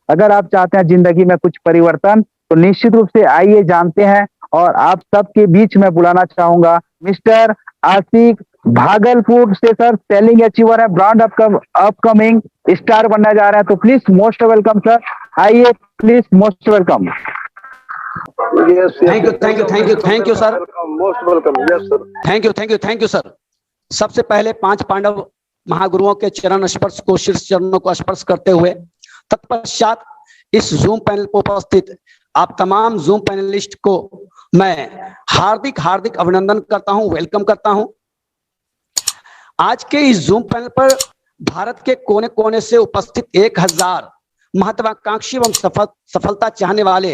अगर आप चाहते हैं जिंदगी में कुछ परिवर्तन, तो निश्चित रूप से आइए जानते हैं। और आप सबके बीच में बुलाना चाहूंगा मिस्टर आशिक, भागलपुर से सर, सेलिंग अचीवर है, ब्रांड अपकमिंग स्टार बनने जा रहे हैं। तो प्लीज मोस्ट वेलकम सर, आइए please, most welcome. Thank you sir, most welcome. Yes sir, thank you sir. सबसे पहले 5 पांडव महागुरुओं के चरण स्पर्श को, शीर्ष चरणों को स्पर्श करते हुए तत्पश्चात इस जूम पैनल पर उपस्थित आप तमाम जूम पैनलिस्ट को मैं हार्दिक अभिनंदन करता हूं, वेलकम करता हूं। आज के इस जूम पैनल पर भारत के कोने कोने से उपस्थित 1000 महत्वाकांक्षी एवं सफलता चाहने वाले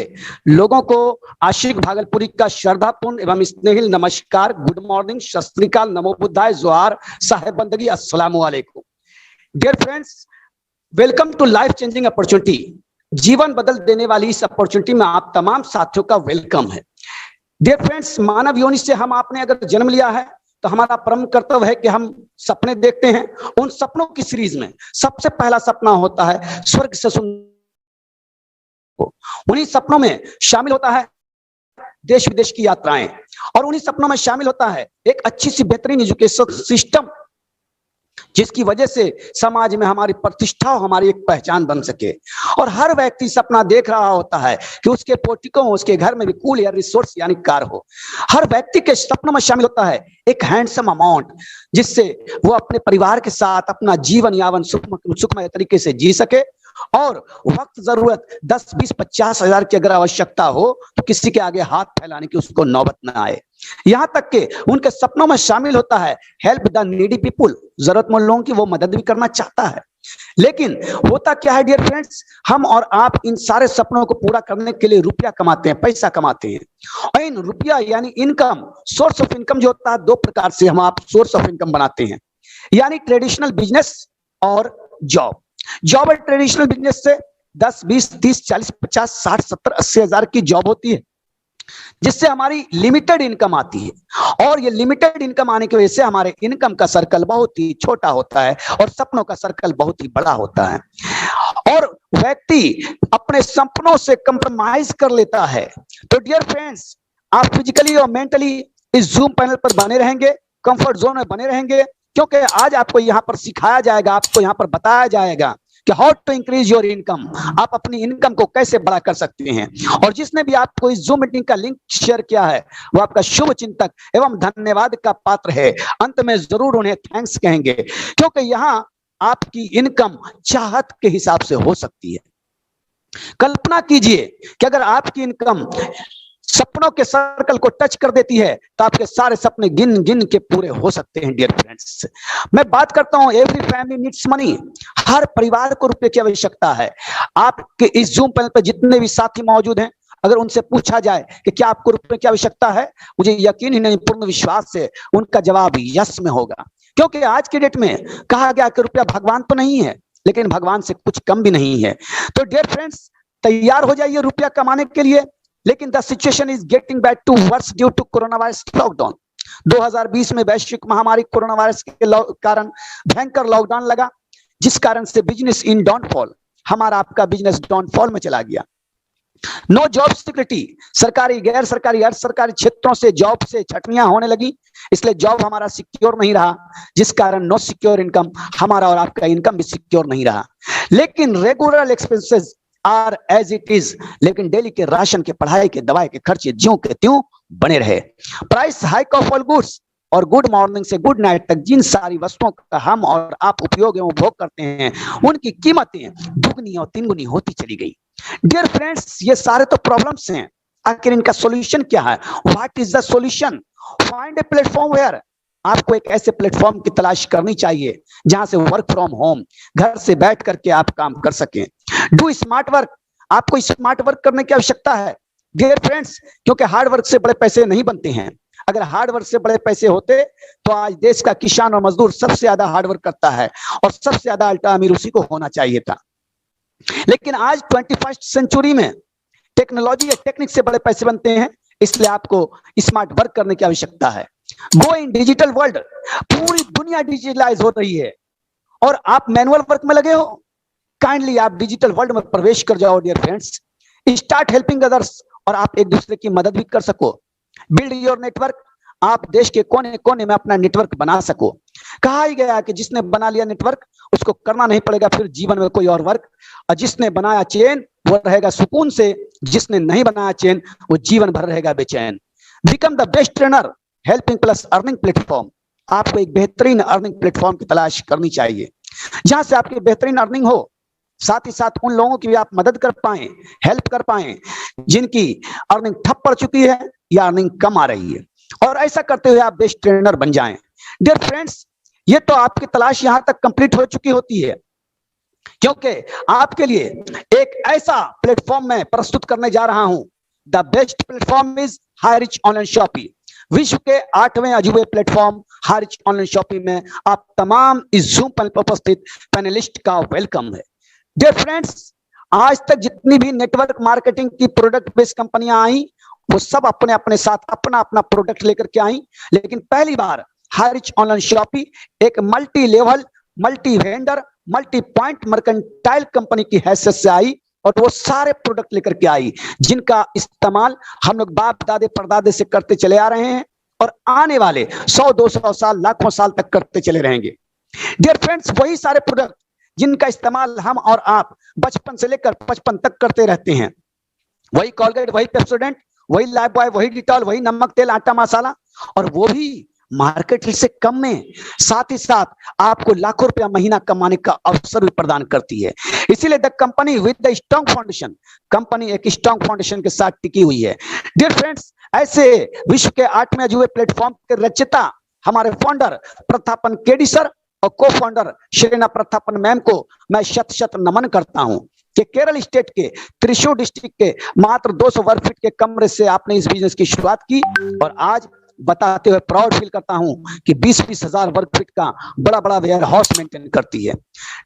लोगों को आशिक भागलपुरी का श्रद्धापूर्ण एवं स्नेहिल नमस्कार, गुड मॉर्निंग, सत श्री अकाल, नमो बुद्धाय, जोहार, साहेब बंदगी, अस्सलाम वालेकुम। Dear friends, welcome to life changing opportunity. जीवन बदल देने वाली इस अपॉर्चुनिटी में आप तमाम साथियों का वेलकम है। डियर फ्रेंड्स, मानव योनि से हम आपने अगर जन्म लिया है तो हमारा परम कर्तव्य है कि हम सपने देखते हैं। उन सपनों की सीरीज में सबसे पहला सपना होता है स्वर्ग से सुंदर। उन्हीं सपनों में शामिल होता है देश विदेश की यात्राएं, और उन्हीं सपनों में शामिल होता है एक अच्छी सी बेहतरीन एजुकेशन सिस्टम, जिसकी वजह से समाज में हमारी प्रतिष्ठा और हमारी एक पहचान बन सके। और हर व्यक्ति सपना देख रहा होता है कि उसके पोर्टिको, उसके घर में भी कूल एयर रिसोर्स यानी कार हो। हर व्यक्ति के सपनों में शामिल होता है एक हैंडसम अमाउंट, जिससे वो अपने परिवार के साथ अपना जीवन यापन सुखमय तरीके से जी सके। और वक्त जरूरत 10, 20, 50 हजार की अगर आवश्यकता हो तो किसी के आगे हाथ फैलाने की उसको नौबत न आए। यहां तक कि उनके सपनों में शामिल होता है हेल्प द नीडी पीपुल, जरूरतमंद लोगों की वो मदद भी करना चाहता है। लेकिन होता क्या है डियर फ्रेंड्स, हम और आप इन सारे सपनों को पूरा करने के लिए रुपया कमाते हैं, पैसा कमाते हैं। और इन रुपया यानी इनकम, सोर्स ऑफ इनकम जो होता है, 2 प्रकार से हम आप सोर्स ऑफ इनकम बनाते हैं, यानी ट्रेडिशनल बिजनेस और जॉब। जॉब और ट्रेडिशनल बिजनेस से 10, 20, 30, 40, 50, 60, 70, 80 हजार की जॉब होती है, जिससे हमारी लिमिटेड इनकम आती है। और ये लिमिटेड इनकम आने की वजह से हमारे इनकम का सर्कल बहुत ही छोटा होता है और सपनों का सर्कल बहुत ही बड़ा होता है। और व्यक्ति अपने सपनों से कंप्रोमाइज कर लेता है। तो डियर फ्रेंड्स, आप फिजिकली और मेंटली इस जूम पैनल पर बने रहेंगे, कंफर्ट जोन में बने रहेंगे, क्योंकि आज आपको यहां पर सिखाया जाएगा, आपको यहां पर बताया जाएगा कि how to increase your income, आप अपनी इनकम को कैसे बड़ा कर सकते हैं। और जिसने भी आपको इस जूम मीटिंग का लिंक शेयर किया है वो आपका शुभ चिंतक एवं धन्यवाद का पात्र है। अंत में जरूर उन्हें थैंक्स कहेंगे, क्योंकि यहां आपकी इनकम चाहत के हिसाब से हो सकती है। कल्पना कीजिए कि अगर आपकी इनकम सपनों के सर्कल को टच कर देती है तो आपके सारे सपने गिन गिन के पूरे हो सकते हैं। डियर फ्रेंड्स, मैं बात करता हूं एवरी फैमिली नीड्स मनी, हर परिवार को रुपए की आवश्यकता है। आपके इस जूम पैनल पर जितने भी साथी मौजूद हैं, अगर उनसे पूछा जाए कि क्या आपको रुपए की आवश्यकता है, मुझे यकीन ही नहीं, पूर्ण विश्वास से उनका जवाब यस में होगा। क्योंकि आज की डेट में कहा गया कि रुपया भगवान तो नहीं है, लेकिन भगवान से कुछ कम भी नहीं है। तो डियर फ्रेंड्स, तैयार हो जाइए रुपया कमाने के लिए। लेकिन the situation is getting back to worse due to corona virus lockdown. 2020 में वैश्विक महामारी कोरोना वायरस के कारण भयंकर लॉकडाउन लगा, जिस कारण से बिजनेस इन डाउनफॉल, हमारा आपका बिजनेस डाउनफॉल में चला गया। नो जॉब सिक्योरिटी, सरकारी, गैर सरकारी, अर्ध सरकारी क्षेत्रों से जॉब से छटनियां होने लगी, इसलिए जॉब हमारा सिक्योर नहीं रहा, जिस कारण नो सिक्योर इनकम, हमारा और आपका इनकम भी सिक्योर नहीं रहा। लेकिन regular expenses are as it is, लेकिन डेली के राशन के, पढ़ाई के, दवाई के खर्चे ज्यों के त्यों बने रहे। Price hike of all goods, और गुड मॉर्निंग से गुड नाइट तक जिन सारी वस्तुओं का हम और आप उपयोग एवं उपभोग करते हैं, उनकी कीमतें दुगनी और तिगुनी होती चली गई। डियर फ्रेंड्स, ये सारे तो प्रॉब्लम्स हैं, आखिर इनका सॉल्यूशन क्या है? What is the solution? Find a platform where, आपको एक ऐसे प्लेटफॉर्म की तलाश करनी चाहिए जहां से वर्क फ्रॉम होम, घर से बैठ करके आप काम कर सकें। डू स्मार्ट वर्क, आपको स्मार्ट वर्क करने की आवश्यकता है डियर फ्रेंड्स, क्योंकि हार्ड वर्क से बड़े पैसे नहीं बनते हैं। अगर हार्ड वर्क से बड़े पैसे होते तो आज देश का किसान और मजदूर सबसे ज्यादा हार्ड वर्क करता है और सबसे ज्यादा अल्टा अमीर उसी को होना चाहिए था। लेकिन आज 21st सेंचुरी में टेक्नोलॉजी या टेक्निक से बड़े पैसे बनते हैं, इसलिए आपको स्मार्ट वर्क करने की आवश्यकता है। गो इन डिजिटल वर्ल्ड, पूरी दुनिया डिजिटलाइज हो रही है और आप मैनुअल वर्क में लगे हो, काइंडली आप डिजिटल वर्ल्ड में प्रवेश कर जाओ dear friends, start helping others, और आप एक दूसरे की मदद भी कर सको। बिल्ड योर नेटवर्क, आप देश के कोने कोने में अपना नेटवर्क बना सको। कहा ही गया कि जिसने बना लिया नेटवर्क उसको करना नहीं पड़ेगा फिर जीवन में कोई और वर्क, और जिसने बनाया चेन वो रहेगा सुकून से, जिसने नहीं बनाया चेन वो जीवन भर रहेगा बेचैन। Become the best trainer, helping plus earning platform, आपको एक बेहतरीन अर्निंग प्लेटफॉर्म की तलाश करनी चाहिए जहां से आपकी बेहतरीन अर्निंग हो, साथ ही साथ उन लोगों की भी आप मदद कर पाए, हेल्प कर पाए जिनकी अर्निंग ठप पड़ चुकी है या अर्निंग कम आ रही है, और ऐसा करते हुए आप बेस्ट ट्रेनर बन जाएं। डियर फ्रेंड्स, ये तो आपकी तलाश यहां तक कंप्लीट हो चुकी होती है, क्योंकि आपके लिए एक ऐसा प्लेटफॉर्म मैं प्रस्तुत करने जा रहा हूं। The best platform is Highrich online shopping. विश्व के 8वें अजूबे प्लेटफॉर्म हाईरिच ऑनलाइन शॉपिंग में आप तमाम इस जूम पैनल पर उपस्थित पैनलिस्ट का वेलकम है। डियर फ्रेंड्स, आज तक जितनी भी नेटवर्क मार्केटिंग की प्रोडक्ट बेस्ड कंपनियां आई वो सब अपने अपने साथ अपना अपना प्रोडक्ट लेकर के आई, लेकिन पहली बार हाईरिच ऑनलाइन शॉपिंग एक multi level, multi vendor, multi point mercantile company की हैसियत से आई, और वो सारे प्रोडक्ट लेकर के आई जिनका इस्तेमाल हम लोग बाप दादे परदादे से करते चले आ रहे हैं और आने वाले 100-200 साल, लाखों साल तक करते चले रहेंगे। डियर फ्रेंड्स, वही सारे प्रोडक्ट जिनका इस्तेमाल हम और आप बचपन से लेकर 55 तक करते रहते हैं, वही कॉलगेट, वही पेप्सोडेंट, वही लाइफ बॉय, वही डिटॉल, वही नमक तेल आटा मसाला, और वो भी मार्केट से कम में, साथ ही साथ आपको लाखों रुपया महीना कमाने का अवसर भी प्रदान करती है। इसीलिए the company with the strong foundation, company एक स्ट्रॉन्ग फाउंडेशन के साथ टिकी हुई है। डियर फ्रेंड्स, ऐसे विश्व के 8वें अजूबे प्लेटफॉर्म के रचयिता हमारे फाउंडर प्रथापन केडी सर और को फाउंडर श्रेना प्रथापन मैम को मैं शत शत नमन करता हूं कि केरल स्टेट के त्रिशूर डिस्ट्रिक्ट के मात्र 200 वर्ग फीट के कमरे से आपने इस बिजनेस की शुरुआत की, और आज बताते हुए प्राउड फील करता हूं कि 20-20 हजार वर्ग फीट का बड़ा बड़ा वेयर हाउस मेंटेन करती है।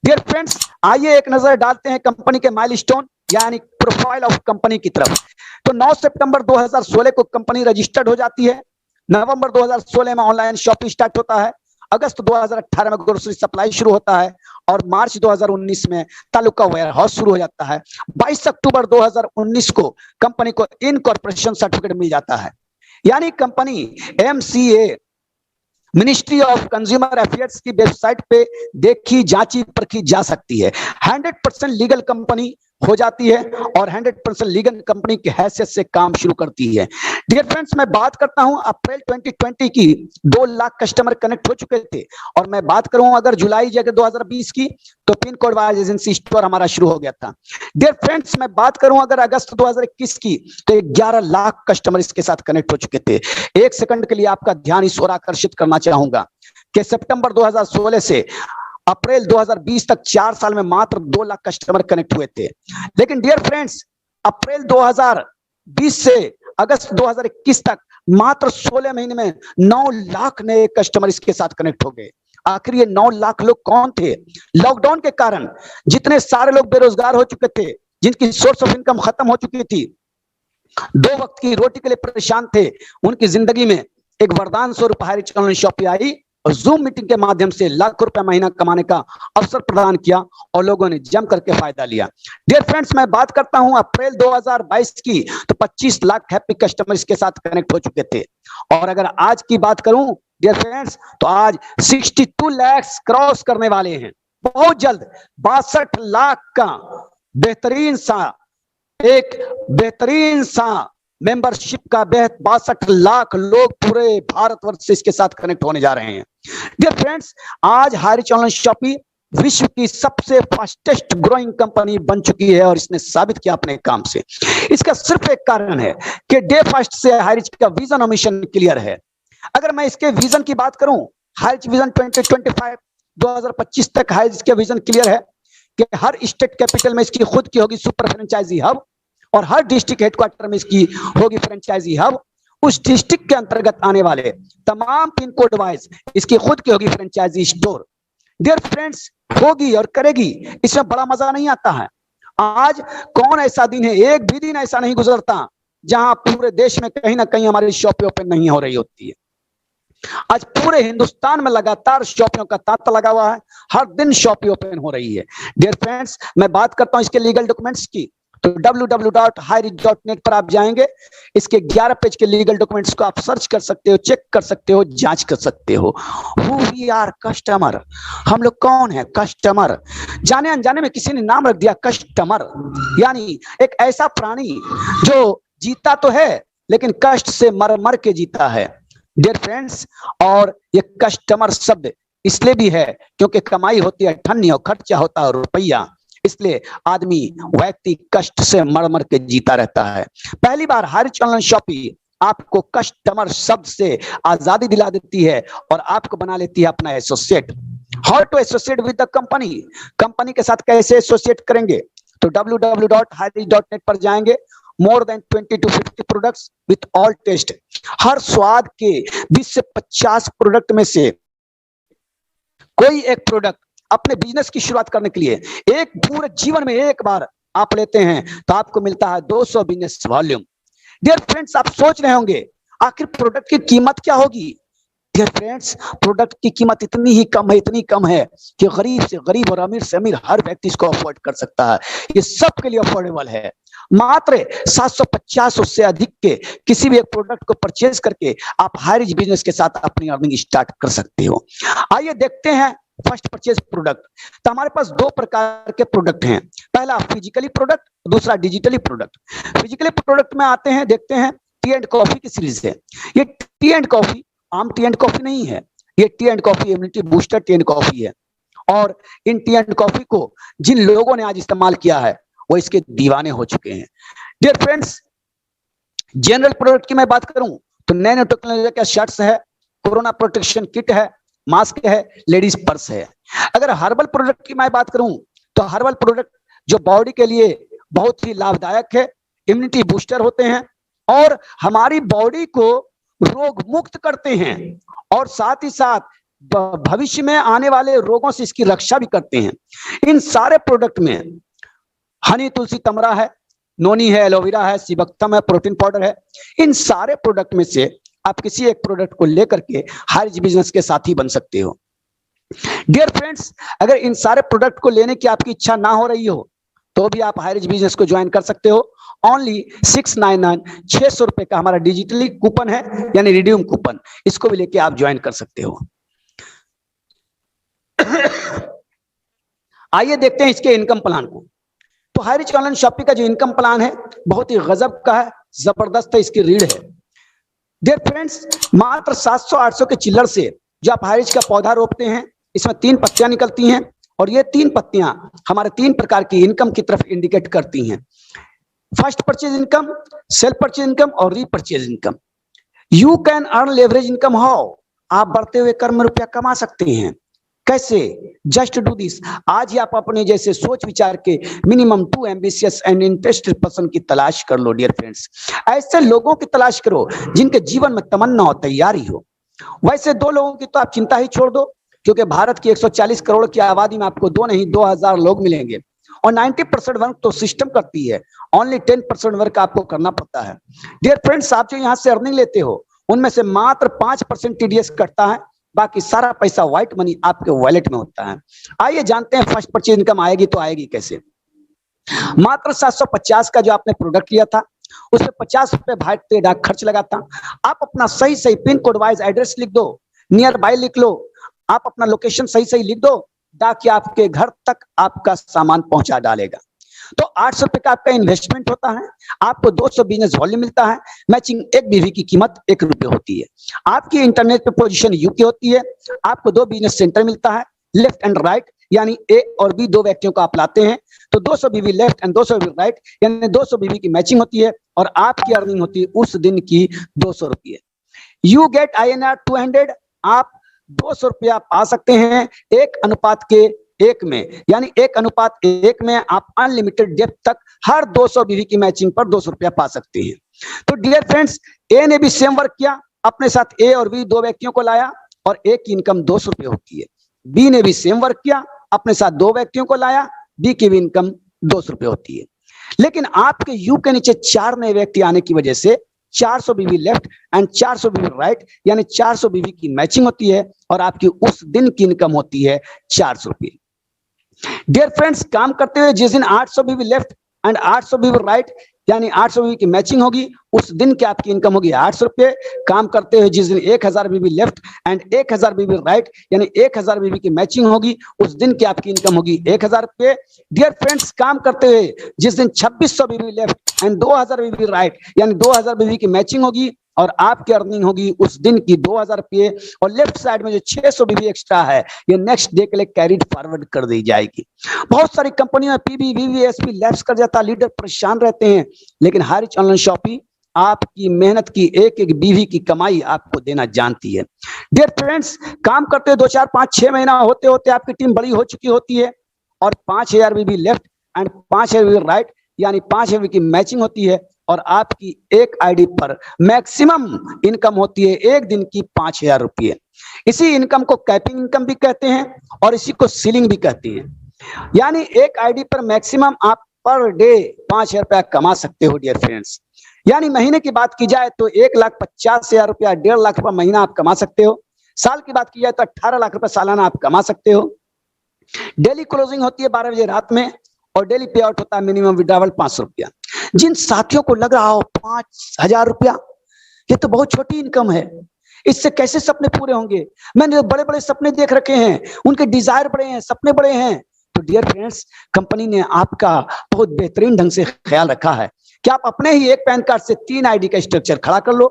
डियर फ्रेंड्स, आइए एक नजर डालते हैं कंपनी के माइलस्टोन यानी प्रोफाइल ऑफ कंपनी की तरफ। तो 9 सितंबर 2016 को कंपनी रजिस्टर्ड हो जाती है, नवंबर 2016 में ऑनलाइन शॉपिंग स्टार्ट होता है, अगस्त 2018 में ग्रोसरी सप्लाई शुरू होता है, और मार्च 2019 में तालुका वेयर हाउस शुरू हो जाता है। 22 अक्टूबर 2019 को कंपनी को इनकॉर्पोरेशन सर्टिफिकेट मिल जाता है, यानी company MCA ministry of consumer affairs की वेबसाइट पे देखी जांची परखी जा सकती है। 100% लीगल कंपनी हो जाती है और 100% लीगल कंपनी की हैसियत से काम शुरू करती है। डियर फ्रेंड्स, मैं बात करता हूं अप्रैल 2020 की 2 लाख कस्टमर कनेक्ट हो चुके थे, और मैं बात करूं अगर जुलाई जगह 2020 की तो pin code wise agency store हमारा शुरू हो गया था। डियर फ्रेंड्स, मैं बात करूं अगर अगस्त 2021 की तो 11 लाख कस्टमर इसके साथ कनेक्ट हो चुके थे। एक सेकंड के लिए आपका ध्यान इस ओर आकर्षित करना चाहूंगा कि सितंबर 2016 से अप्रैल 2020 तक 4 साल में मात्र 2 लाख कस्टमर कनेक्ट हुए थे, लेकिन डियर फ्रेंड्स अप्रैल 2020 से अगस्त 2021 तक मात्र 16 महीने में 9 लाख नए कस्टमर इसके साथ कनेक्ट हो गए। आखिर ये 9 लाख लोग कौन थे? लॉकडाउन के कारण जितने सारे लोग बेरोजगार हो चुके थे, जिनकी सोर्स ऑफ इनकम खत्म हो चुकी थी, 2 वक्त की रोटी के लिए परेशान थे, उनकी जिंदगी में एक वरदान स्वरूप हाईरिच ऑनलाइन शॉपिंग आई और जूम मीटिंग के माध्यम से लाखों रुपए महीना कमाने का अवसर प्रदान किया और लोगों ने जम करके फायदा लिया। डियर फ्रेंड्स, मैं बात करता हूं अप्रैल 2022 की तो 25 लाख हैप्पी कस्टमर इसके साथ कनेक्ट हो चुके थे, और अगर आज की बात करूं डियर फ्रेंड्स तो आज 62 लाख क्रॉस करने वाले हैं। बहुत जल्द 62 लाख का बेहतरीन सा मेंबरशिप का 62 लाख लोग पूरे भारतवर्ष से इसके साथ कनेक्ट होने जा रहे हैं। डियर फ्रेंड्स, आज हाईरिच ऑनलाइन शॉपिंग विश्व की सबसे फास्टेस्ट ग्रोइंग कंपनी बन चुकी है, और इसने साबित किया अपने काम से। इसका सिर्फ एक कारण है कि डे फर्स्ट से हाईरिच का विजन और मिशन क्लियर है। अगर मैं इसके विजन की बात करूं, हाईरिच विजन 2025 तक हाईरिच के विजन क्लियर है कि हर स्टेट कैपिटल में इसकी खुद की होगी सुपर फ्रेंचाइजी हब, और हर डिस्ट्रिक्ट हेडक्वार्टर में इसकी होगी फ्रेंचाइजी हब। उस डिस्ट्रिक्ट के अंतर्गत आने वाले तमाम पिन कोड वाइज इसकी खुद की होगी फ्रेंचाइजी स्टोर। डियर फ्रेंड्स, होगी और करेगी, इसमें बड़ा मजा नहीं आता है। आज कौन ऐसा दिन है, एक भी दिन ऐसा नहीं गुजरता जहां पूरे देश में कहीं ना कहीं हमारी शॉपें ओपन नहीं हो रही होती है। आज पूरे हिंदुस्तान में लगातार शॉपियों का तांता लगा हुआ है, हर दिन शॉपी ओपन हो रही है। डियर फ्रेंड्स, मैं बात करता हूं इसके लीगल डॉक्यूमेंट्स की, तो www.highreach.net पर आप जाएंगे, इसके 11 पेज के लीगल डॉक्यूमेंट्स को आप सर्च कर सकते हो, चेक कर सकते हो, जांच कर सकते हो। हु वी आर, कस्टमर, हम लोग कौन है? कस्टमर। जाने अनजाने में किसी ने नाम रख दिया कस्टमर, यानी एक ऐसा प्राणी जो जीता तो है लेकिन कष्ट से मर मर के जीता है। डियर फ्रेंड्स, और ये कस्टमर शब्द इसलिए भी है क्योंकि कमाई होती है ठन्नी और खर्चा होता है रुपया, इसलिए आदमी व्यक्ति कष्ट से मर मर के जीता रहता है। पहली बार हाईरिच ऑनलाइन शॉपिंग आपको कस्टमर शब्द से आजादी दिला देती है और आपको बना लेती है अपना associate. How to associate with the company, company के साथ कैसे एसोसिएट करेंगे, तो www.highreach.net पर जाएंगे। More than 20 to 50 products with all taste, हर स्वाद के 20 से 50 प्रोडक्ट में से कोई एक प्रोडक्ट अपने बिजनेस की शुरुआत करने के लिए एक पूरे जीवन में एक बार आप लेते हैं तो आपको मिलता है 200 बिजनेस वॉल्यूम। डियर फ्रेंड्स, आप सोच रहे होंगे आखिर प्रोडक्ट की कीमत क्या होगी। डियर फ्रेंड्स, प्रोडक्ट की कीमत इतनी ही कम है, इतनी कम है कि गरीब से गरीब और अमीर से अमीर हर व्यक्ति इसको अफोर्ड कर सकता है। ये सबके लिए अफोर्डेबल है। मात्र 750 उससे अधिक के किसी भी एक प्रोडक्ट को परचेज करके आप हाईरिच बिजनेस के साथ अपनी अर्निंग स्टार्ट कर सकते हो। आइए देखते हैं फर्स्ट परचेज प्रोडक्ट। तो हमारे पास दो प्रकार के प्रोडक्ट हैं, पहला फिजिकली प्रोडक्ट, दूसरा डिजिटली प्रोडक्ट। फिजिकली प्रोडक्ट में आते हैं, देखते हैं टी एंड कॉफी की सीरीज है। ये टी एंड कॉफी आम टी एंड कॉफी नहीं है, ये T and coffee immunity booster T and coffee है। और इन टी एंड कॉफी को जिन लोगों ने आज इस्तेमाल किया है वो इसके दीवाने हो चुके हैं। डियर फ्रेंड्स, जनरल प्रोडक्ट की मैं बात करूं तो नैनो टेक्नोलॉजी का शर्ट्स है, कोरोना प्रोटेक्शन किट है, मास्क है, लेडीज पर्स है। अगर हर्बल प्रोडक्ट की मैं बात करूं तो हर्बल प्रोडक्ट जो बॉडी के लिए बहुत ही लाभदायक है, इम्यूनिटी बूस्टर होते हैं और हमारी बॉडी को रोग मुक्त करते हैं और साथ ही साथ भविष्य में आने वाले रोगों से इसकी रक्षा भी करते हैं। इन सारे प्रोडक्ट में हनी तुलसी तमरा है, नोनी है, एलोवेरा है, सीबक्तम है, प्रोटीन पाउडर है। इन सारे प्रोडक्ट में से आप किसी एक प्रोडक्ट को लेकर के हाईरिच बिजनेस के साथी बन सकते हो। डियर फ्रेंड्स, अगर इन सारे प्रोडक्ट को लेने की आपकी इच्छा ना हो रही हो तो भी आप हाईरिच बिजनेस को ज्वाइन कर सकते हो। ओनली 699, 600 रुपए का हमारा डिजिटली कूपन है, यानी रिडीम कूपन, इसको भी लेके आप ज्वाइन कर सकते हो। आइए देखते हैं इसके इनकम प्लान को। तो हाईरिच ऑनलाइन शॉपिंग का जो इनकम प्लान है बहुत ही गजब का है, जबरदस्त है, इसकी रीढ़ है। डियर फ्रेंड्स, मात्र 700-800 के चिल्लर से जो आप हाईरिच का पौधा रोपते हैं, इसमें 3 पत्तियां निकलती हैं और ये 3 पत्तियां हमारे 3 प्रकार की इनकम की तरफ इंडिकेट करती हैं। First purchase income, self purchase income और repurchase income. You can earn leverage income how, आप बढ़ते हुए कर्म रुपया कमा सकते हैं। कैसे? Just do this. आज ही आप अपने जैसे सोच विचार के minimum 2 ambitious and interested person की तलाश कर लो। डियर फ्रेंड्स, ऐसे लोगों की तलाश करो जिनके जीवन में तमन्ना हो, तैयारी हो। वैसे 2 लोगों की तो आप चिंता ही छोड़ दो, क्योंकि भारत की 140 करोड़ की आबादी में आपको 2 नहीं 2000 लोग मिलेंगे और 90% वर्क तो सिस्टम करती है, ओनली 10% वर्क आपको करना पड़ता है। डियर फ्रेंड्स, आप जो यहाँ से अर्निंग लेते हो उनमें से मात्र 5% टीडीएस कटता है, बाकी सारा पैसा व्हाइट मनी आपके वॉलेट में होता है। आइए जानते हैं फर्स्ट परचेज इनकम आएगी तो आएगी कैसे। मात्र 750 का जो आपने प्रोडक्ट लिया था उसमें 50 रुपए भारतीय डाक खर्च लगा था। आप अपना सही पिन कोड वाइज एड्रेस लिख दो, नियर बाय लिख लो, आप अपना लोकेशन सही लिख दो, डाकिया आपके घर तक आपका सामान पहुंचा डालेगा। तो 800 रुपए का आपका इन्वेस्टमेंट होता है, आपको 200 बिजनेस वॉल्यूम मिलता है। मैचिंग एक बीवी की कीमत 1 रुपये होती है। आपकी इंटरनेट पे पोजीशन यूके होती है। आपको 2 बिजनेस सेंटर मिलता है, लेफ्ट एंड राइट, यानी ए और बी 2 व्यक्तियों को आप लाते हैं तो 200 बीवी लेफ्ट एंड 200 बीवी राइट, यानी 200 बीवी की मैचिंग होती है और आपकी अर्निंग होती है उस दिन की 200 रुपये। यू गेट INR 200, आप 200 रुपया पा सकते हैं 1:1 में, यानी 1:1 में आप अनलिमिटेड डेप्थ तक हर 200 बीवी की मैचिंग पर 200 रुपया पा सकते हैं। तो डियर फ्रेंड्स, ए ने भी सेम वर्क किया, अपने साथ ए और बी 2 व्यक्तियों को लाया और एक की इनकम 200 रुपये होती है। बी ने भी सेम वर्क किया, अपने साथ 2 व्यक्तियों को लाया, बी की भी इनकम 200 रुपये होती है। लेकिन आपके यू के नीचे 4 नए व्यक्ति आने की वजह से 400 बीवी लेफ्ट एंड 400 बीवी राइट, यानी 400 बीवी की मैचिंग होती है और आपकी उस दिन की इनकम होती है 400 रुपये। डियर फ्रेंड्स, काम करते हुए जिस दिन 800 बीवी लेफ्ट एंड 800 बीवी राइट यानी 800 बीवी की मैचिंग होगी, उस दिन की आपकी इनकम होगी 800 रुपये। काम करते हुए जिस दिन 1000 बीवी लेफ्ट एंड 1000 बीवी राइट यानी 1000 बीवी की मैचिंग होगी, उस दिन की आपकी इनकम होगी 1000 रुपये। डियर फ्रेंड्स, काम करते हुए जिस दिन 2600 बीवी लेफ्ट एंड 2000 बीवी राइट यानी 2000 बीवी की मैचिंग होगी और आपकी अर्निंग होगी उस दिन की 2000 रुपये, और लेफ्ट साइड में जो 600 बीवी एक्स्ट्रा है ये नेक्स्ट डे के लिए कैरिड फॉरवर्ड कर दी जाएगी। बहुत सारी कंपनियों में पीबी वीवी एसपी लैप्स कर जाता, लीडर परेशान रहते हैं, लेकिन हारिज ऑनलाइन शॉपिंग आपकी मेहनत की एक एक बीवी की कमाई आपको देना जानती है। डियर फ्रेंड्स, काम करते 2 4 5 6 महीना होते होते आपकी टीम बड़ी हो चुकी होती है और 5000 बीवी लेफ्ट एंड 5000 बीवी राइट यानी 5000 बीवी की मैचिंग होती है और आपकी एक आईडी पर मैक्सिमम इनकम होती है एक दिन की 5000 रुपये। इसी इनकम को कैपिंग इनकम भी कहते हैं और इसी को सीलिंग भी कहते हैं, यानी एक आईडी पर मैक्सिमम आप पर डे 5000 रुपया कमा सकते हो। डियर फ्रेंड्स, यानी महीने की बात की जाए तो 1,50,000 रुपया, 1.5 लाख रुपया महीना आप कमा सकते हो। साल की बात की जाए तो 18 लाख रुपया सालाना आप कमा सकते हो। डेली क्लोजिंग होती है 12 बजे रात में और डेली पे आउट होता है मिनिमम विड्रॉवल 500 रुपया। जिन साथियों को लग रहा हो 5000 रुपया ये तो बहुत छोटी इनकम है, इससे कैसे सपने पूरे होंगे, मैंने बड़े बड़े सपने देख रखे हैं, उनके डिजायर बड़े हैं, सपने बड़े हैं, तो डियर फ्रेंड्स, कंपनी ने आपका बहुत बेहतरीन ढंग से ख्याल रखा है कि आप अपने ही एक पैन कार्ड से 3 आईडी का स्ट्रक्चर खड़ा कर लो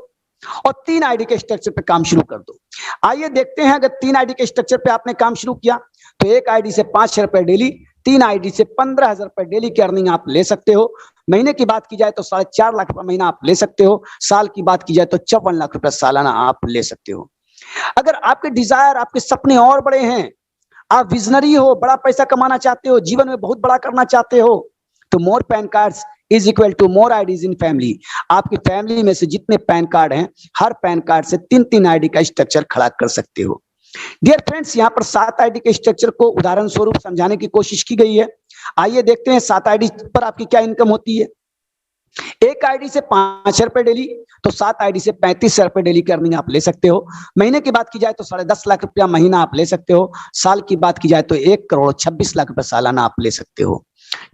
और 3 आईडी के स्ट्रक्चर पे काम शुरू कर दो। आइए देखते हैं, अगर 3 आईडी के स्ट्रक्चर पे आपने काम शुरू किया तो एक आईडी से 5,000 रुपए डेली, 3 आईडी से 15,000 रुपए डेली की अर्निंग आप ले सकते हो। महीने की बात की जाए तो 4.5 लाख रुपए महीना आप ले सकते हो। साल की बात की जाए तो 54 लाख रुपए सालाना आप ले सकते हो। अगर आपके डिजायर, आपके सपने और बड़े हैं, आप विजनरी हो, बड़ा पैसा कमाना चाहते हो, जीवन में बहुत बड़ा करना चाहते हो, तो more PAN cards is equal to more IDs in family. आपकी फैमिली में से जितने पैन कार्ड हैं, हर पैन कार्ड से 3-3 आईडी का स्ट्रक्चर खड़ा कर सकते हो। डियर फ्रेंड्स, यहाँ पर 7 आईडी के स्ट्रक्चर को उदाहरण स्वरूप समझाने की कोशिश की गई है। आइए देखते हैं 7 आईडी पर आपकी क्या इनकम होती है। एक आईडी से 5,000 रुपए डेली, तो 7 आईडी से 35,000 रुपए डेली की अर्निंग आप ले सकते हो। महीने की बात की जाए तो 10.5 लाख रुपया महीना आप ले सकते हो। साल की बात की जाए तो 1,26,00,000 रुपए सालाना आप ले सकते हो।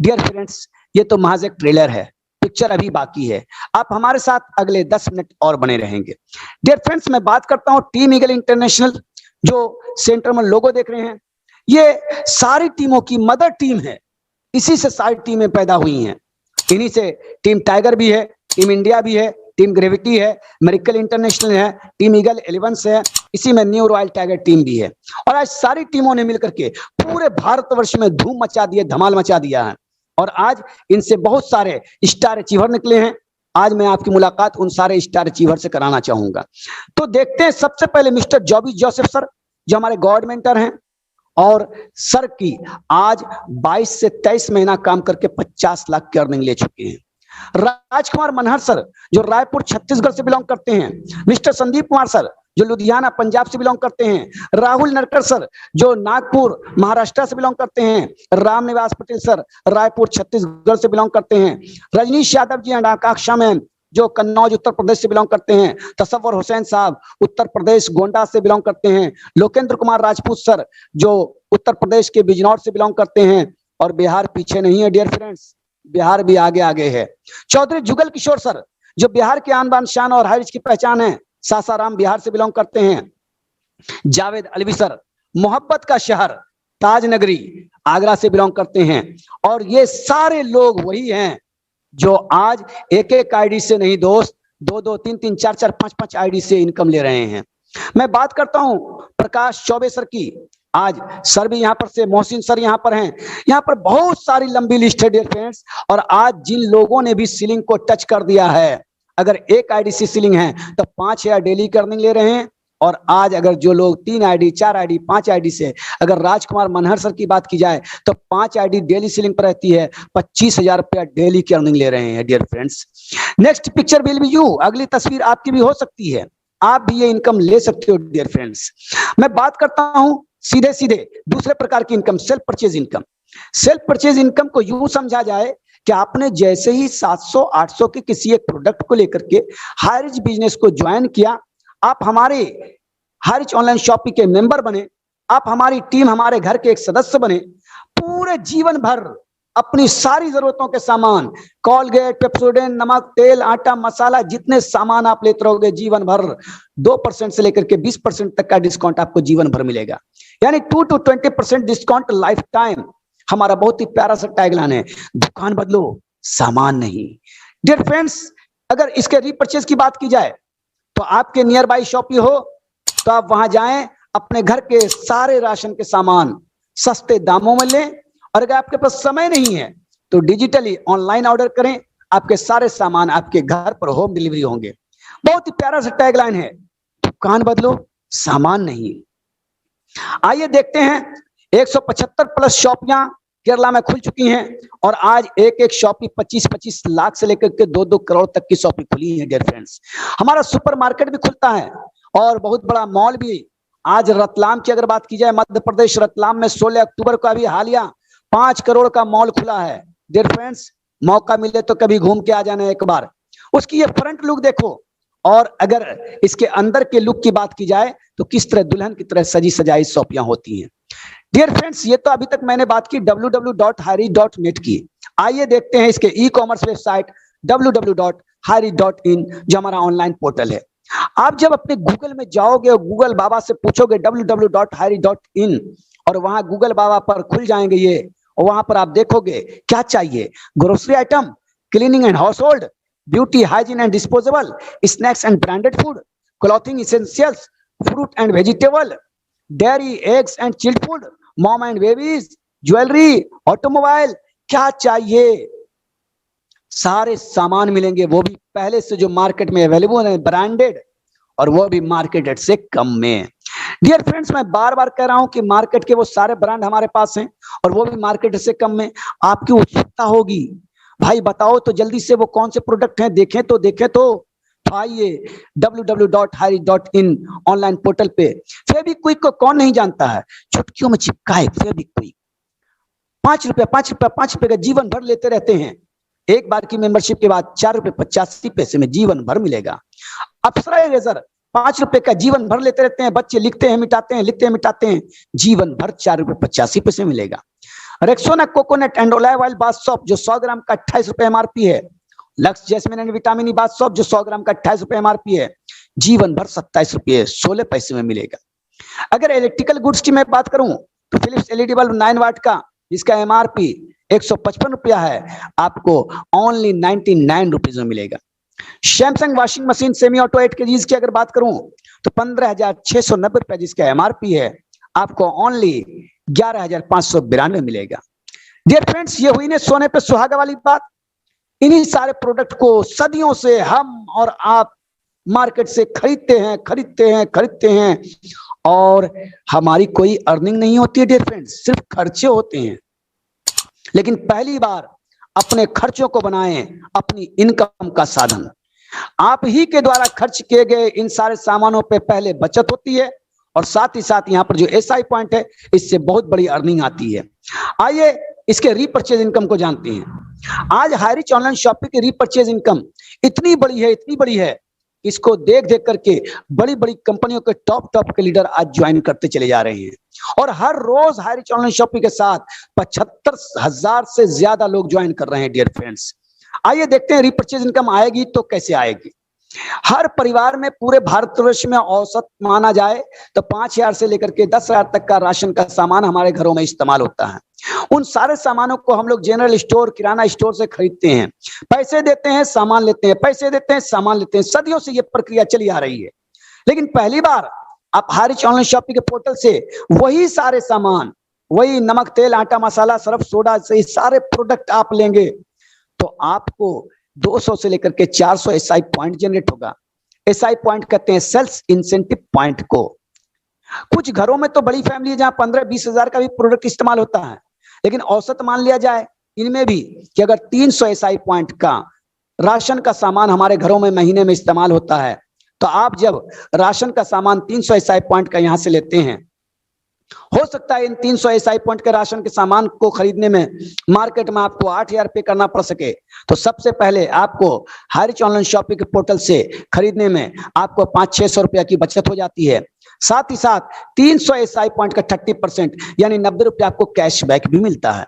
डियर फ्रेंड्स, ये तो महज एक ट्रेलर है, पिक्चर अभी बाकी है। आप हमारे साथ अगले 10 मिनट और बने रहेंगे। डियर फ्रेंड्स, मैं बात करता हूं टीम ईगल इंटरनेशनल, जो सेंटर में लोगो देख रहे हैं, ये सारी टीमों की मदर टीम है। इसी से सारी टीमें पैदा हुई हैं। इन्हीं से टीम टाइगर भी है, टीम इंडिया भी है, टीम ग्रेविटी है, मेरिकल इंटरनेशनल है, टीम ईगल 11 है, इसी में न्यू रॉयल टाइगर टीम भी है। और आज सारी टीमों ने मिलकर के पूरे भारतवर्ष में धूम मचा दी है, धमाल मचा दिया है। और आज इनसे बहुत सारे स्टार अचीवर निकले हैं। आज मैं आपकी मुलाकात उन सारे स्टार अचीवर से कराना चाहूंगा। तो देखते हैं सबसे पहले मिस्टर जॉबी जोसेफ सर, जो हमारे गॉड मेंटर हैं, और सर की आज 22 से 23 महीना काम करके 50 लाख की अर्निंग ले चुके हैं। राजकुमार मनहर सर, जो रायपुर छत्तीसगढ़ से बिलोंग करते हैं। मिस्टर संदीप कुमार सर, जो लुधियाना पंजाब से बिलोंग करते हैं। राहुल नरकर सर, जो नागपुर महाराष्ट्र से बिलोंग करते हैं। राम निवास पटेल सर, रायपुर छत्तीसगढ़ से बिलोंग करते हैं। Rajneesh Yadav ji and Akanksha ma'am, जो कन्नौज उत्तर प्रदेश से बिलोंग करते हैं। तसव्वुर हुसैन साहब, उत्तर प्रदेश गोंडा से बिलोंग करते हैं। लोकेंद्र कुमार राजपूत सर, जो उत्तर प्रदेश के बिजनौर से बिलोंग करते हैं। और बिहार पीछे नहीं है डियर फ्रेंड्स, बिहार भी आगे आगे है। चौधरी जुगल किशोर सर, जो बिहार के आन बान शान और हाइज की पहचान है, सासाराम बिहार से बिलोंग करते हैं। जावेद अलवी सर, मोहब्बत का शहर ताज नगरी आगरा से बिलोंग करते हैं। और ये सारे लोग वही हैं जो आज एक एक आईडी से नहीं दोस्त, 2-2, 3-3, 4-4, 5-5 आईडी से इनकम ले रहे हैं। मैं बात करता हूं प्रकाश चौबे सर की। आज सर भी यहाँ पर से, मोहसिन सर यहाँ पर हैं। यहाँ पर बहुत सारी लंबी लिस्ट है डियर फ्रेंड्स। और आज जिन लोगों ने भी सीलिंग को टच कर दिया है, अगर एक आईडी से सीलिंग है तो 5,000 डेली की अर्निंग ले रहे हैं। और आज अगर जो लोग 3 आईडी, 4 आईडी, 5 आईडी से, अगर राजकुमार मनहर सर की बात की जाए तो 5 आईडी डेली सीलिंग पर रहती है, 25,000 रुपया डेली की अर्निंग ले रहे हैं dear friends. Next picture will be you, अगली तस्वीर आपकी भी हो सकती है, आप भी ये इनकम ले सकते हो डियर फ्रेंड्स। मैं बात करता हूं सीधे सीधे दूसरे प्रकार की income, self purchase income. Self purchase income को यूं समझा जाए कि आपने जैसे ही 700-800 के किसी एक प्रोडक्ट को लेकर के हाईरिच बिजनेस को ज्वाइन किया, आप हमारे हाईरिच ऑनलाइन शॉपिंग के मेंबर बने, आप हमारी टीम, हमारे घर के एक सदस्य बने, पूरे जीवन भर अपनी सारी जरूरतों के सामान, कोलगेट, पेप्सोडेंट, नमक, तेल, आटा, मसाला, जितने सामान आप लेते रहोगे जीवन भर 2% से लेकर के 20% तक का डिस्काउंट आपको जीवन भर मिलेगा। यानी 2 to 20% डिस्काउंट लाइफ टाइम। हमारा बहुत ही प्यारा सा टैगलाइन है, दुकान बदलो सामान नहीं। डियर फ्रेंड्स, अगर इसके रीपर्चेज की बात की जाए तो आपके नियर बाई शॉपी हो तो आप वहां जाएं, अपने घर के सारे राशन के सामान सस्ते दामों में लें, और अगर आपके पास समय नहीं है तो डिजिटली ऑनलाइन ऑर्डर करें, आपके सारे सामान आपके घर पर होम डिलीवरी होंगे। बहुत ही प्यारा सा टैगलाइन है, दुकान बदलो सामान नहीं। आइए देखते हैं, 175 प्लस शॉपियां केरला में खुल चुकी हैं और आज एक एक शॉपी 25-25 लाख से लेकर के 2-2 करोड़ तक की शॉपी खुली है। डियर फ्रेंड्स, हमारा सुपर मार्केट भी खुलता है और बहुत बड़ा मॉल भी। आज रतलाम की अगर बात की जाए, मध्य प्रदेश रतलाम में 16 अक्टूबर को अभी हालिया 5 करोड़ का मॉल खुला है। डियर फ्रेंड्स, मौका मिले तो कभी घूम के आ जाना एक बार। उसकी ये फ्रंट लुक देखो, और अगर इसके अंदर के लुक की बात की जाए तो किस तरह दुल्हन की तरह सजी सजाई शॉपियां होती हैं। डियर फ्रेंड्स, ये तो अभी तक मैंने बात की www.hirich.net की। आइए देखते हैं इसके ई कॉमर्स वेबसाइट www.hirich.in, जो हमारा ऑनलाइन पोर्टल है। आप जब अपने गूगल में जाओगे और गूगल बाबा से पूछोगे www.hirich.in, और वहां गूगल बाबा पर खुल जाएंगे ये, और वहां पर आप देखोगे क्या चाहिए, grocery item, cleaning and house hold, beauty, hygiene and disposable, snacks and branded food, clothing essentials, fruit and vegetable, dairy, eggs and chilled food, mom and babies, jewellery, automobile, क्या चाहिए सारे सामान मिलेंगे, वो भी पहले से जो मार्केट में अवेलेबल है, ब्रांडेड, और वो भी मार्केट रेट से कम में। डियर फ्रेंड्स, मैं बार बार कह रहा हूं कि मार्केट के वो सारे ब्रांड हमारे पास हैं और वो भी मार्केट से कम में। आपकी उत्सुकता होगी, भाई बताओ तो जल्दी से वो कौन से प्रोडक्ट हैं, देखें तो आइए www.hirich.in ऑनलाइन पोर्टल पे। फेविक्विक को कौन नहीं जानता है, चुटकियों में चिपकाए फेविक्विक, 5 रुपए का जीवन भर लेते रहते हैं। एक बार की मेंबरशिप के बाद 4 रुपए 85 पैसे में जीवन भर मिलेगा। अप्सरा इरेजर 5 रुपए का जीवन भर लेते रहते हैं, बच्चे लिखते हैं मिटाते हैं, लिखते हैं मिटाते हैं, जीवन भर 4 रुपए 85 पैसे मिलेगा। Rexona coconut and olive oil bath soap जो 100 ग्राम का 28 रुपए एमआरपी है। Lux jasmine and vitamin E bath soap जो 100 ग्राम का 28 रुपए एमआरपी है, जीवन भर 27 रुपए 16 पैसे में मिलेगा। अगर इलेक्ट्रिकल गुड्स की मैं बात करूं तो फिलिप्स एलईडी बल्ब 9 वाट का, जिसका एमआरपी 155 रुपया है, आपको ओनली 99 रुपीज में मिलेगा। Samsung washing machine semi auto 8 kg की अगर बात करूं तो 15,690 रुपया जिसका एमआरपी है, आपको ओनली 11,592 मिलेगा। डियर फ्रेंड्स, ये हुई ने सोने पे सुहागा वाली बात। इन्हीं सारे प्रोडक्ट को सदियों से हम और आप मार्केट से खरीदते हैं और हमारी कोई अर्निंग नहीं होती है। डियर फ्रेंड्स, सिर्फ खर्चे होते हैं। लेकिन पहली बार अपने खर्चों को बनाएं अपनी इनकम का साधन। आप ही के द्वारा खर्च किए गए इन सारे सामानों पे पहले बचत होती है और साथ ही साथ यहाँ पर जो एसआई पॉइंट है, इससे बहुत बड़ी अर्निंग आती है। आइए इसके रीपर्चेज इनकम को जानते हैं। आज हाईरिच ऑनलाइन शॉपिंग की रीपर्चेज इनकम इतनी बड़ी है, इसको देख करके बड़ी बड़ी कंपनियों के टॉप के लीडर आज ज्वाइन करते चले जा रहे हैं और हर रोज हाईरिच ऑनलाइन शॉपिंग के साथ 75,000 से ज्यादा लोग ज्वाइन कर रहे हैं। डियर फ्रेंड्स, आइए देखते हैं रीपर्चेज इनकम आएगी तो कैसे आएगी। हर परिवार में पूरे भारतवर्ष में औसत माना जाए तो 5,000 से लेकर के 10,000 तक का राशन का सामान हमारे घरों में इस्तेमाल होता है। उन सारे सामानों को हम लोग जनरल स्टोर, किराना स्टोर से खरीदते हैं, पैसे देते हैं, सामान लेते हैं, पैसे देते हैं, सामान लेते हैं। सदियों से यह प्रक्रिया चली आ रही है। लेकिन पहली बार आप हाईरिच ऑनलाइन शॉपिंग के पोर्टल से वही सारे सामान, वही नमक, तेल, आटा, मसाला, सर्फ, सोडा से सारे प्रोडक्ट आप लेंगे तो आपको 200 से लेकर के 400 एसआई पॉइंट जनरेट होगा। एसआई पॉइंट कहते हैं सेल्स इंसेंटिव पॉइंट को। कुछ घरों में तो बड़ी फैमिली है जहां 15-20 हजार का भी प्रोडक्ट इस्तेमाल होता है, लेकिन औसत मान लिया जाए इनमें भी कि अगर 300 एसआई पॉइंट का राशन का सामान हमारे घरों में महीने में इस्तेमाल होता है, तो आप जब राशन का सामान 300 एसआई पॉइंट का यहां से लेते हैं हो सकता है इन 300 एसआई पॉइंट के राशन के सामान को खरीदने में मार्केट में आपको 8,000 पे करना पड़ सके, तो सबसे पहले आपको हाईरिच ऑनलाइन शॉपिंग के पोर्टल से खरीदने में आपको 500-600 रुपया की बचत हो जाती है। साथ ही साथ 300 एसआई पॉइंट का 30% यानी 90 रुपया आपको कैशबैक भी मिलता है।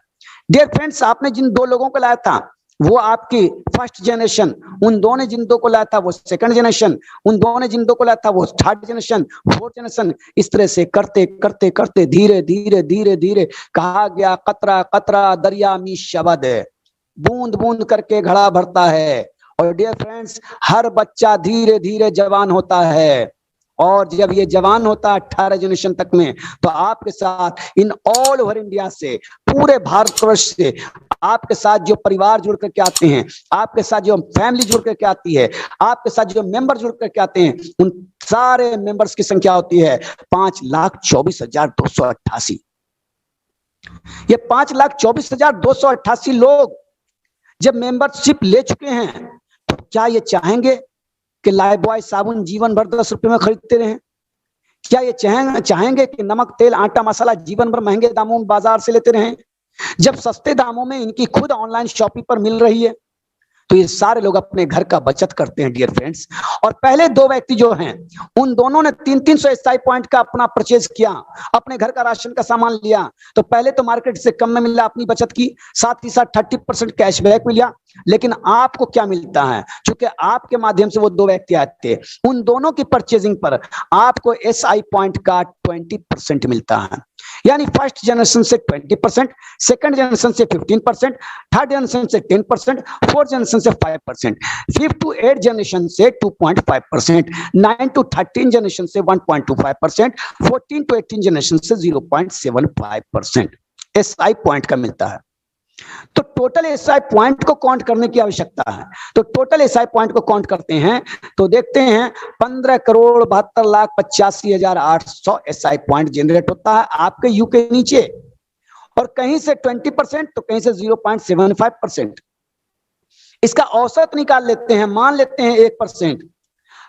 डियर फ्रेंड्स, आपने जिन 2 लोगों को लाया था वो आपकी फर्स्ट जनरेशन, उन 2 ने जिन 2 को लाया था वो सेकंड जनरेशन, उन 2 ने जिन 2 को लाया था वो थर्ड जनरेशन, फोर्थ जनरेशन। इस तरह से करते करते करते धीरे धीरे धीरे धीरे कहा गया, कतरा कतरा दरिया में शब्द है, बूंद बूंद करके घड़ा भरता है। और डियर फ्रेंड्स, हर बच्चा धीरे धीरे जवान होता है, और जब ये जवान होता है 18 जनरेशन तक में, तो आपके साथ इन ऑल ओवर इंडिया से, पूरे भारतवर्ष से आपके साथ जो परिवार जुड़ करके आते हैं, आपके साथ जो फैमिली जुड़ करके आती है, आपके साथ जो मेंबर जुड़ करके आते हैं, उन सारे मेंबर्स की संख्या होती है 5,24,288। ये 5,24,288 लोग जब मेंबरशिप ले चुके हैं, तो क्या ये चाहेंगे कि लाइफ बॉय साबुन जीवन भर 10 रुपए में खरीदते रहें? क्या ये चाहेंगे कि नमक तेल आटा मसाला जीवन भर महंगे दामों में बाजार से लेते रहें, जब सस्ते दामों में इनकी खुद ऑनलाइन शॉपिंग पर मिल रही है? तो ये सारे लोग अपने घर का बचत करते हैं डियर फ्रेंड्स। और पहले 2 व्यक्ति जो हैं, उन दोनों ने 300 एसआई पॉइंट का अपना परचेज किया, अपने घर का राशन का सामान लिया, तो पहले तो मार्केट से कम में मिला, अपनी बचत की, साथ ही साथ 30% कैशबैक मिला। लेकिन आपको क्या मिलता है? क्योंकि आपके माध्यम से वो 2 व्यक्ति आए थे, उन दोनों की परचेजिंग पर आपको एसआई पॉइंट का 20% मिलता है। यानी फर्स्ट जनरेशन से 20%, सेकंड जनरेशन से 15%, थर्ड जनरेशन से 10%, फोर्थ जनरेशन से 5%, 5th to 8th जनरेशन से 2.5%, 9 to 13 जनरेशन से 1.25%, 14 to 18 जनरेशन से 0.75% एसआई पॉइंट का मिलता है। तो टोटल एसआई पॉइंट को काउंट करने की आवश्यकता है। तो टोटल एसआई पॉइंट को काउंट करते हैं तो देखते हैं 15,72,85,800 एसआई पॉइंट जनरेट होता है आपके यू के नीचे, और कहीं से 20% तो कहीं से 0.75%। इसका औसत निकाल लेते हैं, मान लेते हैं 1%।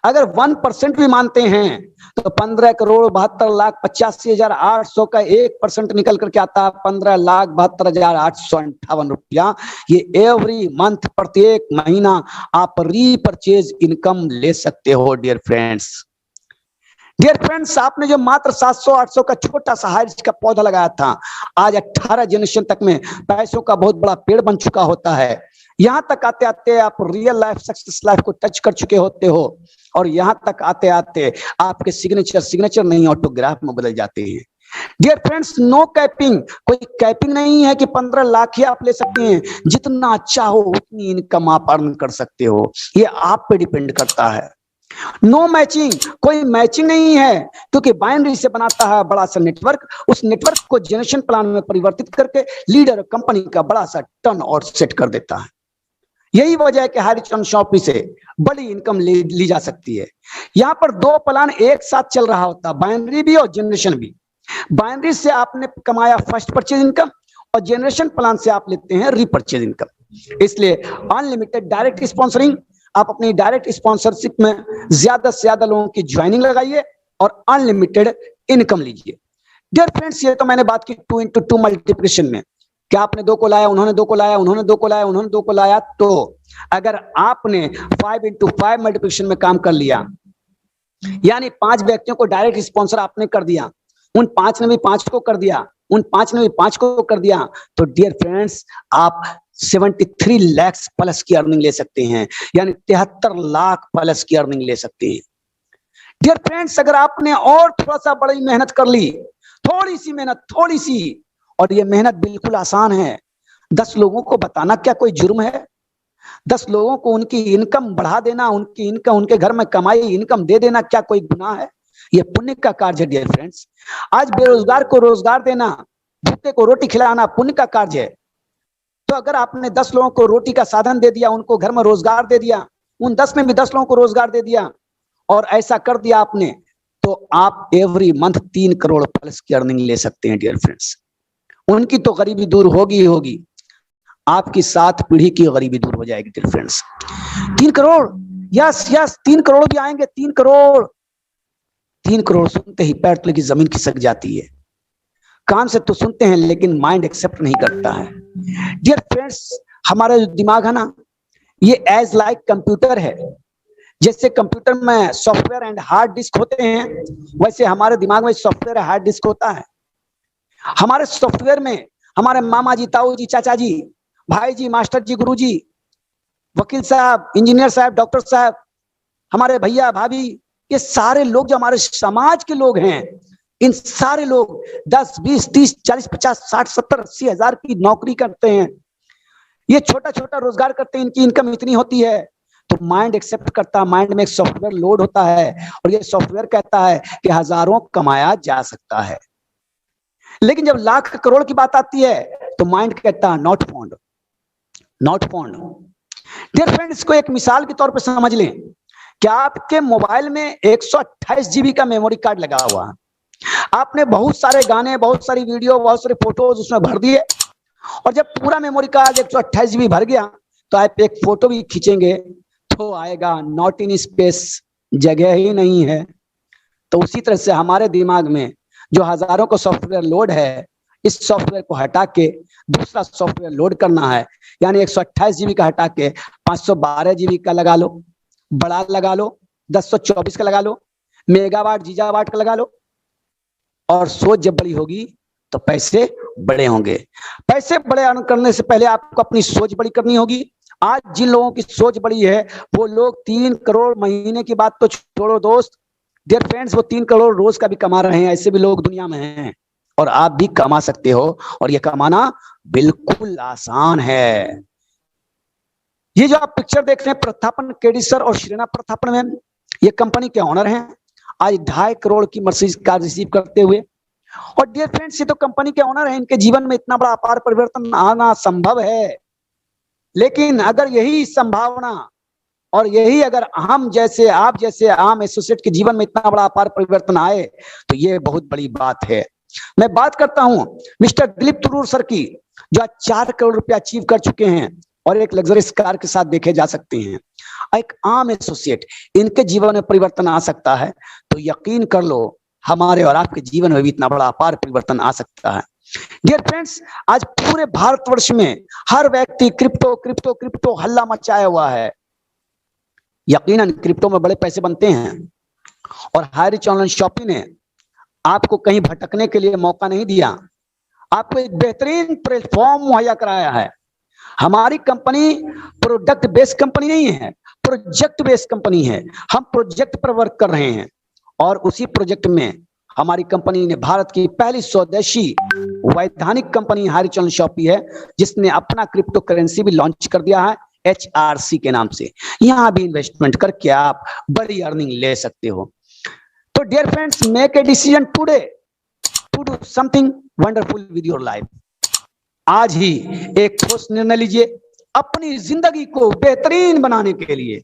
अगर 1% भी मानते हैं तो 15,72,85,800 का 1% निकल करके आता है 15,72,858 रुपया। ये एवरी मंथ, प्रत्येक महीना आप रीपरचेज इनकम ले सकते हो डियर फ्रेंड्स। डियर फ्रेंड्स, आपने जो मात्र 700-800 का छोटा सा हाइरिच का पौधा लगाया था, आज 18 जनरेशन तक में पैसों का बहुत बड़ा पेड़ बन चुका होता है। यहां तक आते आते आप रियल लाइफ सक्सेस लाइफ को टच कर चुके होते हो, और यहां तक आते आते आपके सिग्नेचर नहीं ऑटोग्राफ में बदल जाते हैं। डियर फ्रेंड्स, नो कैपिंग, कोई कैपिंग नहीं है कि 15 लाख ही आप ले सकते हैं, जितना अच्छा हो उतनी इनकम आप अर्न कर सकते हो, ये आप पे डिपेंड करता है। नो मैचिंग, कोई मैचिंग नहीं है, क्योंकि बाइनरी से बनाता है बड़ा सा नेटवर्क, उस नेटवर्क को जनरेशन प्लान में परिवर्तित करके लीडर कंपनी का बड़ा सा टर्न और सेट कर देता है। यही वजह है कि हाईरिच ऑन शॉपिंग से बड़ी इनकम ली जा सकती है। यहां पर 2 प्लान एक साथ चल रहा होता है, बाइनरी भी और जनरेशन भी। बाइनरी से आपने कमाया फर्स्ट परचेज इनकम, और जनरेशन प्लान से आप लेते हैं रीपरचेज इनकम। इसलिए अनलिमिटेड डायरेक्ट स्पॉन्सरिंग, आप अपनी डायरेक्ट स्पॉन्सरशिप में ज्यादा से ज्यादा लोगों की ज्वाइनिंग लगाइए और अनलिमिटेड इनकम लीजिए। डियर फ्रेंड्स, ये तो मैंने बात की 2 into 2 मल्टीप्लिकेशन में, क्या आपने 2 को लाया, उन्होंने 2 को लाया, उन्होंने 2 को लाया, उन्होंने 2 को लाया। तो अगर आपने 5 into 5 मल्टीप्लिकेशन में काम कर लिया, यानी 5 व्यक्तियों को डायरेक्ट स्पॉन्सर आपने कर दिया, उन 5 ने भी 5 को कर दिया, उन 5 ने भी 5 को कर दिया, तो डियर फ्रेंड्स आप 73 लाख प्लस की अर्निंग ले सकते हैं, यानी 73 लाख प्लस की अर्निंग ले सकते हैं। डियर फ्रेंड्स, अगर आपने और थोड़ा सा बड़ी मेहनत कर ली, थोड़ी सी मेहनत, थोड़ी सी, और ये मेहनत बिल्कुल आसान है। 10 लोगों को बताना क्या कोई जुर्म है? 10 लोगों को उनकी इनकम बढ़ा देना, उनकी इनकम, उनके घर में कमाई इनकम दे देना क्या कोई गुनाह है? ये पुण्य का कार्य है डियर फ्रेंड्स। आज बेरोजगार को रोजगार देना, भूखे को रोटी खिलाना पुण्य का कार्य है। तो अगर आपने 10 लोगों को रोटी का साधन दे दिया, उनको घर में रोजगार दे दिया, उन 10 ने भी 10 लोगों को रोजगार दे दिया, और ऐसा कर दिया आपने, तो आप एवरी मंथ 3 करोड़ प्लस की अर्निंग ले सकते हैं डियर फ्रेंड्स। उनकी तो गरीबी दूर होगी ही होगी, आपकी 7 पीढ़ी की गरीबी दूर हो जाएगी dear friends. 3 crore, yes yes, 3 crore भी आएंगे। 3 करोड़, 3 करोड़ सुनते ही पैर तले की जमीन खिसक जाती है। कान से तो सुनते हैं लेकिन माइंड एक्सेप्ट नहीं करता है। डियर फ्रेंड्स, हमारा जो दिमाग है ना, ये एज लाइक कंप्यूटर है। जैसे कंप्यूटर में सॉफ्टवेयर एंड हार्ड डिस्क होते हैं, वैसे हमारे दिमाग में सॉफ्टवेयर हार्ड डिस्क होता है। हमारे सॉफ्टवेयर में हमारे मामा जी, ताऊ जी, चाचा जी, भाई जी, मास्टर जी, गुरु जी, वकील साहब, इंजीनियर साहब, डॉक्टर साहब, हमारे भैया भाभी, ये सारे लोग जो हमारे समाज के लोग हैं, इन सारे लोग 10, 20, 30, 40, 50, 60, 70, 80 हजार की नौकरी करते हैं। ये छोटा छोटा रोजगार करते हैं, इनकी इनकम इतनी होती है। तो माइंड एक्सेप्ट करता है, माइंड में एक सॉफ्टवेयर लोड होता है और ये सॉफ्टवेयर कहता है कि हजारों कमाया जा सकता है। लेकिन जब लाख करोड़ की बात आती है तो माइंड कहता है not found, not found. Dear friends, इसको एक मिसाल के तौर पर समझ लें कि आपके मोबाइल में 128 जीबी का मेमोरी कार्ड लगा हुआ है। आपने बहुत सारे गाने, बहुत सारी वीडियो, बहुत सारे फोटोज उसमें भर दिए और जब पूरा मेमोरी कार्ड 128 जीबी भर गया तो आप एक फोटो भी खींचेंगे तो आएगा नॉट इन स्पेस, जगह ही नहीं है। तो उसी तरह से हमारे दिमाग में जो हजारों को सॉफ्टवेयर लोड है, इस सॉफ्टवेयर को हटा के दूसरा सॉफ्टवेयर लोड करना है। यानी 128 जीबी का हटा के 512 जीबी का लगा लो, बड़ा लगा लो, 1024 का लगा लो, मेगावाट गीगावाट का लगा लो। और सोच जब बड़ी होगी तो पैसे बड़े होंगे। पैसे बड़े करने से पहले आपको अपनी सोच बड़ी करनी होगी। आज जिन लोगों की सोच बड़ी है वो लोग 3 करोड़ महीने की बात तो छोड़ो दोस्त, डियर फ्रेंड्स, वो 3 करोड़ रोज का भी कमा रहे हैं। ऐसे भी लोग दुनिया में हैं और आप भी कमा सकते हो और ये कमाना बिल्कुल आसान है। ये जो आप पिक्चर देख रहे हैं, प्रतापन केडी सर और श्रीना प्रतापन मैम, ये कंपनी के ऑनर हैं। आज 2.5 करोड़ की मर्सिडीज कार रिसीव करते हुए। और डियर फ्रेंड्स, ये तो कंपनी के ऑनर हैं, इनके जीवन में इतना बड़ा अपार परिवर्तन आना संभव है। लेकिन अगर यही संभावना और यही अगर हम जैसे, आप जैसे आम एसोसिएट के जीवन में इतना बड़ा अपार परिवर्तन आए तो ये बहुत बड़ी बात है। मैं बात करता हूं मिस्टर दिलीप तुरूर सर की, जो आज 4 करोड़ रुपया अचीव कर चुके हैं और एक लग्जरियस कार के साथ देखे जा सकते हैं। एक आम एसोसिएट, इनके जीवन में परिवर्तन आ सकता है तो यकीन कर लो हमारे और आपके जीवन में भी इतना बड़ा अपार परिवर्तन आ सकता है। डियर फ्रेंड्स, आज पूरे भारतवर्ष में हर व्यक्ति क्रिप्टो क्रिप्टो क्रिप्टो हल्ला मचाया हुआ है। यकीनन क्रिप्टो में बड़े पैसे बनते हैं और हाई रिच ऑनलाइन शॉपिंग ने आपको कहीं भटकने के लिए मौका नहीं दिया, आपको एक बेहतरीन प्लेटफॉर्म मुहैया कराया है। हमारी कंपनी प्रोडक्ट बेस्ड कंपनी नहीं है, प्रोजेक्ट बेस्ड कंपनी है। हम प्रोजेक्ट पर वर्क कर रहे हैं और उसी प्रोजेक्ट में हमारी कंपनी ने भारत की पहली स्वदेशी वैधानिक company high Rich online shopping है, जिसने अपना क्रिप्टो करेंसी भी लॉन्च कर दिया है HRC के नाम से। यहां भी इन्वेस्टमेंट करके आप बड़ी अर्निंग ले सकते हो। तो dear friends, make a decision today to do something wonderful with your life. आज ही एक ठोस निर्णय लीजिए अपनी जिंदगी को बेहतरीन बनाने के लिए,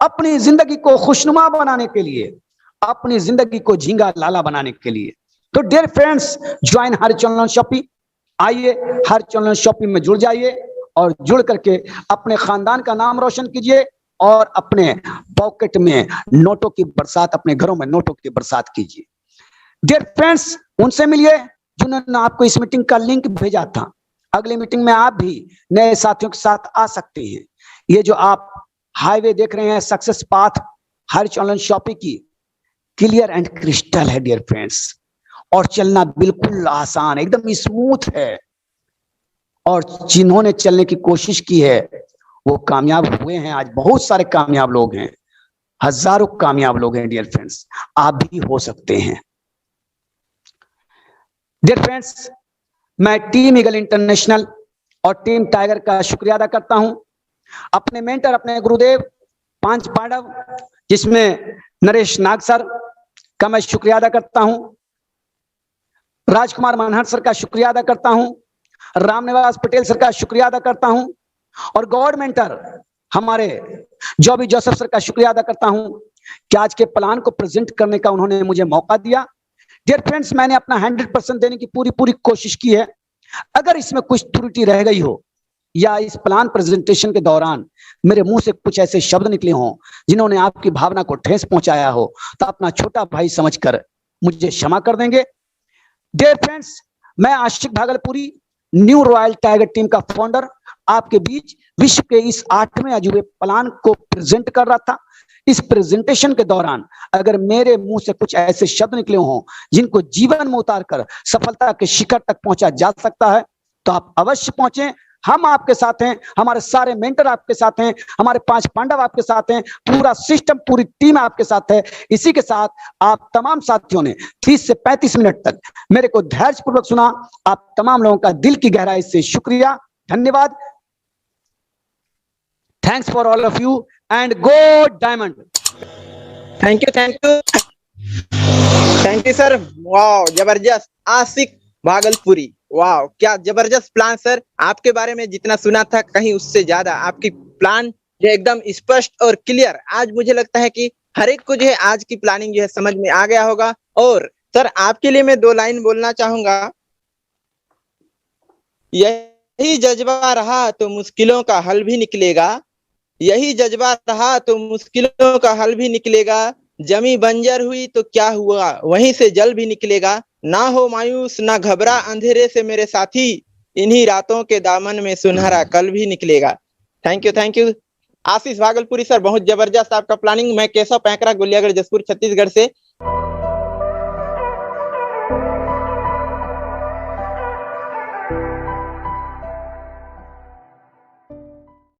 अपनी जिंदगी को खुशनुमा बनाने के लिए, अपनी जिंदगी को झींगा लाला बनाने के लिए। तो dear friends, join High Rich online shopping. आइए हाई रिच ऑनलाइन शॉपिंग में जुड़ जाइए और जुड़ करके अपने खानदान का नाम रोशन कीजिए और अपने पॉकेट में नोटों की बरसात, अपने घरों में नोटों की बरसात कीजिए। डियर फ्रेंड्स, उनसे मिलिए जिन्होंने आपको इस मीटिंग का लिंक भेजा था। अगली मीटिंग में आप भी नए साथियों के साथ आ सकते हैं। ये जो आप हाईवे देख रहे हैं, success path high Rich online shopping की, क्लियर एंड क्रिस्टल है डियर फ्रेंड्स, और चलना बिल्कुल आसान, एकदम स्मूथ है। और जिन्होंने चलने की कोशिश की है वो कामयाब हुए हैं। आज बहुत सारे कामयाब लोग हैं, हजारों कामयाब लोग हैं डियर फ्रेंड्स, आप भी हो सकते हैं। डियर फ्रेंड्स, मैं टीम ईगल इंटरनेशनल और टीम टाइगर का शुक्रिया अदा करता हूं। अपने मेंटर, अपने गुरुदेव 5 पांडव, जिसमें नरेश नाग सर का मैं शुक्रिया अदा करता हूं, राजकुमार मनहर सर का शुक्रिया अदा करता हूं, रामनिवास पटेल सर का शुक्रिया अदा करता हूं और गॉड मेंटर हमारे जॉबी जोसेफ सर का शुक्रिया अदा करता हूं कि आज के प्लान को प्रेजेंट करने का उन्होंने मुझे मौका दिया। डियर फ्रेंड्स, मैंने अपना 100% देने की पूरी कोशिश की है। अगर इसमें कुछ त्रुटि रह गई हो या इस प्लान प्रेजेंटेशन के दौरान मेरे मुंह से कुछ ऐसे शब्द निकले हों जिन्होंने आपकी भावना को ठेस पहुंचाया हो, तो अपना छोटा भाई समझकर मुझे क्षमा कर देंगे। डियर फ्रेंड्स, मैं आशिक भागलपुरी, न्यू रॉयल टाइगर टीम का फाउंडर, आपके बीच विश्व के इस 8वें अजूबे प्लान को प्रेजेंट कर रहा था। इस प्रेजेंटेशन के दौरान अगर मेरे मुंह से कुछ ऐसे शब्द निकले हों जिनको जीवन में उतारकर सफलता के शिखर तक पहुंचा जा सकता है, तो आप अवश्य पहुंचे। हम आपके साथ हैं, हमारे सारे मेंटर आपके साथ हैं, हमारे 5 पांडव आपके साथ हैं, पूरा सिस्टम, पूरी टीम आपके साथ है। इसी के साथ आप तमाम साथियों ने 30 से 35 मिनट तक मेरे को धैर्यपूर्वक सुना। आप तमाम लोगों का दिल की गहराई से शुक्रिया, धन्यवाद। Thanks for all of you and go diamond. Thank you sir. वाह, जबरदस्त। आशिक भागलपुरी, वाह क्या जबरदस्त प्लान सर। आपके बारे में जितना सुना था कहीं उससे ज्यादा आपकी प्लान जो है एकदम स्पष्ट और क्लियर। आज मुझे लगता है कि हर एक को जो है आज की प्लानिंग जो है समझ में आ गया होगा। और सर आपके लिए मैं 2 लाइन बोलना चाहूंगा। यही जज्बा रहा तो मुश्किलों का हल भी निकलेगा, यही जज्बा रहा तो मुश्किलों का हल भी निकलेगा। जमी बंजर हुई तो क्या हुआ, वहीं से जल भी निकलेगा। ना हो मायूस ना घबरा अंधेरे से मेरे साथी, इन्हीं रातों के दामन में सुनहरा कल भी निकलेगा। Thank you Ashish Bhagalpuri sir, बहुत जबरदस्त आपका प्लानिंग। मैं केशव पैंकरा, गुलियागढ़, जसपुर, छत्तीसगढ़ से।